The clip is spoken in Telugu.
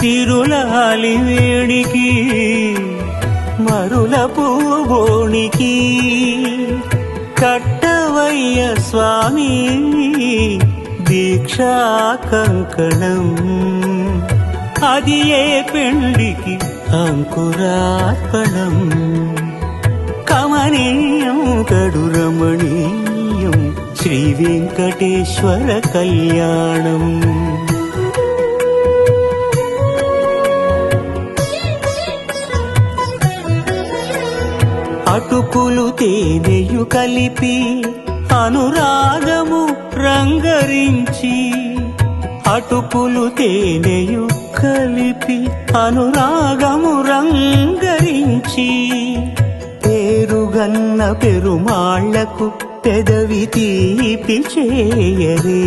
సిరులాలి వేడికి మరుల పూబోనికి కట్టవయ్య స్వామి దీక్షా కంకణం అది ఏ పెండికి అంకురార్పణం కమనీయం కడు రమణీయం శ్రీ వెంకటేశ్వర కళ్యాణం అటుకులు తేనెయు కలిపి అనురాగము రంగరించి అటుకులు తేనెయు కలిపి అనురాగము రంగరించి పేరుగన్న పెరుమాళ్లకు పెదవి తీపి చేయరే